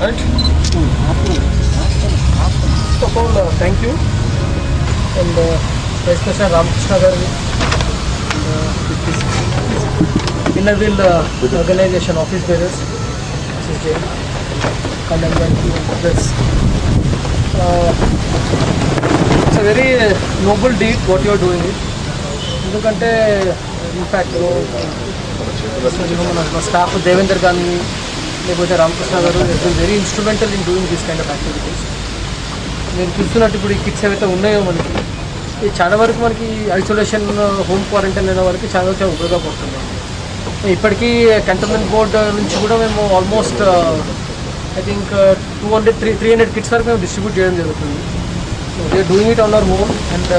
Right? First of all, thank you. And especially Ramakrishna garu, Inner Wheel Organization office bearers, Mrs. Jain, Kannan Garu, others. It's a very noble deed what you are doing it. ఎందుకంటే in fact మన staff Devender కానీ లేకపోతే రామకృష్ణ గారు is very instrumental in doing this kind of activities. నేను చూస్తున్నట్టు ఇప్పుడు ఈ kits ఏవైతే ఉన్నాయో మనకి ఈ చాలా వరకు మనకి ఐసోలేషన్ హోమ్ క్వారంటైన్ అయిన వరకు చాలా చాలా ఉపయోగపడుతుంది. ఇప్పటికీ కంటోన్మెంట్ బోర్డ్ నుంచి కూడా మేము ఆల్మోస్ట్ ఐ థింక్ 300 కిట్స్ వరకు మేము డిస్ట్రిబ్యూట్ చేయడం జరుగుతుంది. we are doing it on our own, and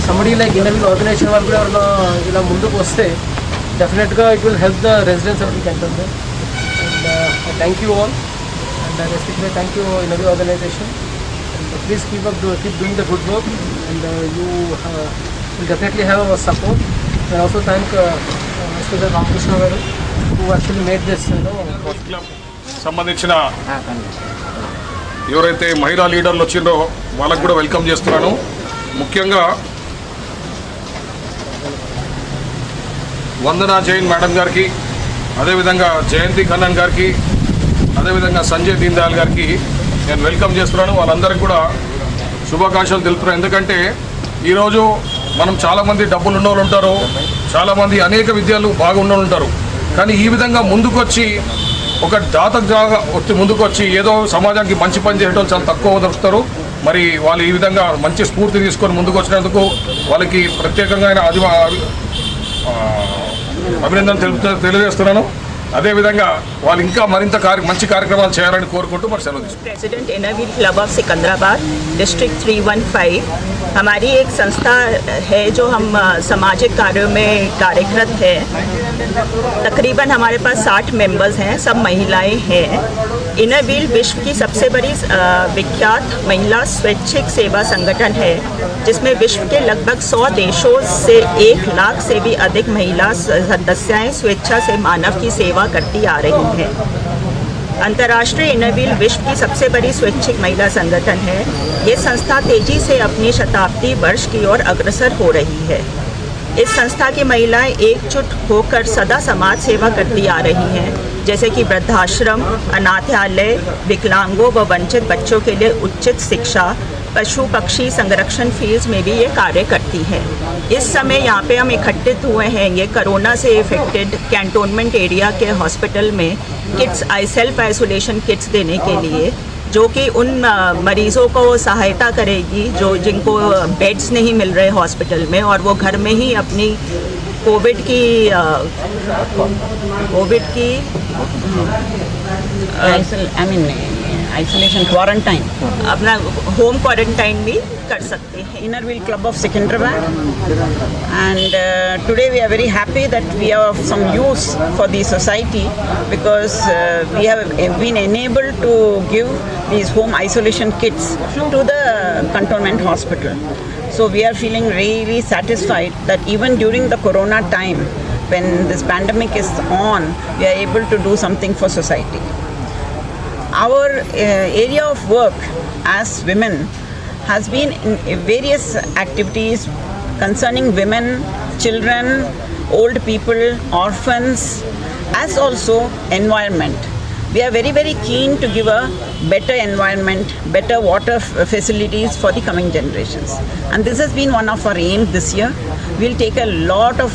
somebody like Inner Wheel organization వాళ్ళు కూడా ఎవరైనా ఇలా ముందుకు వస్తే డెఫినెట్గా it will help the residents of the cantonment. And I thank you all, and I especially thank you Inner Wheel organization, and please keep doing the good work, and you will definitely have our support. And also thank Mr. Ramakrishna garu who actually made this సంబంధించిన ఎవరైతే మహిళా లీడర్లు వచ్చిందో వాళ్ళకు కూడా welcome చేస్తున్నాను. ముఖ్యంగా వందనా Jain madam గారికి, అదేవిధంగా జయంతి కన్నన్ గారికి, అదేవిధంగా సంజయ్ దీన్ దయాల్ గారికి నేను వెల్కమ్ చేస్తున్నాను. వాళ్ళందరికీ కూడా శుభాకాంక్షలు తెలుపుతున్నాను. ఎందుకంటే ఈరోజు మనం చాలామంది డబ్బులు ఉన్నోళ్ళు ఉంటారు, చాలామంది అనేక విద్యలు బాగా ఉన్నోళ్ళు ఉంటారు. కానీ ఈ విధంగా ముందుకొచ్చి ఒక దాతగా ముందుకు వచ్చి ఏదో సమాజానికి మంచి పని చేయడం చాలా తక్కువ దొరుకుతారు. మరి వాళ్ళు ఈ విధంగా మంచి స్ఫూర్తి తీసుకొని ముందుకు వచ్చినందుకు వాళ్ళకి ప్రత్యేకంగా అభినందన తెలియజేస్తున్నాను. అదేవిధంగా వాళ్ళు ఇంకా మరింత మంచి కార్యక్రమాలు చేయాలని కోరుకుంటూ మరి సెలవు తీసుకుంటాం. President inner wheel club of Secunderabad district 315 हमारी एक संस्था है जो हम सामाजिक कार्यों में कार्यरत है. तकरीबन हमारे पास 60 मेंबर्स हैं, सब महिलाएं हैं. इनर व्हील विश्व की सबसे बड़ी विख्यात महिला स्वैच्छिक सेवा संगठन है, जिसमें विश्व के लगभग 100 देशों से 1 लाख से भी अधिक महिला सदस्याएं स्वेच्छा से मानव की सेवा करती आ रही हैं. अंतर्राष्ट्रीय इनर व्हील विश्व की सबसे बड़ी स्वैच्छिक महिला संगठन है. ये संस्था तेजी से अपनी शताब्दी वर्ष की ओर अग्रसर हो रही है. इस संस्था की महिलाएं एकजुट होकर सदा समाज सेवा करती आ रही हैं, जैसे कि वृद्धाश्रम, अनाथालय, विकलांगों व वंचित बच्चों के लिए उचित शिक्षा, पशु पक्षी संरक्षण फील्ड में भी ये कार्य करती है. इस समय यहाँ पे हम इकट्ठित हुए हैं ये कोरोना से इफेक्टेड कैंटोनमेंट एरिया के हॉस्पिटल में किट्स सेल्फ आइसोलेशन किट्स देने के लिए, जो कि उन मरीज़ों को सहायता करेगी जिनको बेड्स नहीं मिल रहे हॉस्पिटल में, और वो घर में ही अपनी कोविड की isolation quarantine अपना होम क्वारंटाइन भी कर सकते हैं. Inner Wheel Club of Secunderabad, and today we are very happy that we are of some use for the society, because we have been enabled to give these home isolation kits to the cantonment hospital. So we are feeling really satisfied that even during the corona time, when this pandemic is on, we are able to do something for society. Our area of work as women has been in various activities concerning women, children, old people, orphans, as also environment. We are very, very keen to give a better environment, better water facilities for the coming generations. And this has been one of our aims this year. We'll take a lot of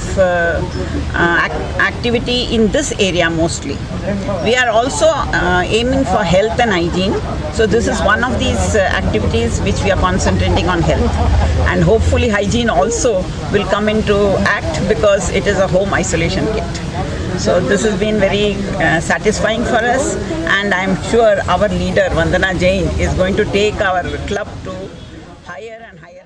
activity in this area mostly. We are also aiming for health and hygiene. So this is one of these activities which we are concentrating on health. And hopefully hygiene also will come into act, because it is a home isolation kit. So this has been very satisfying for us, and I am sure our leader Vandana Jain is going to take our club to higher and higher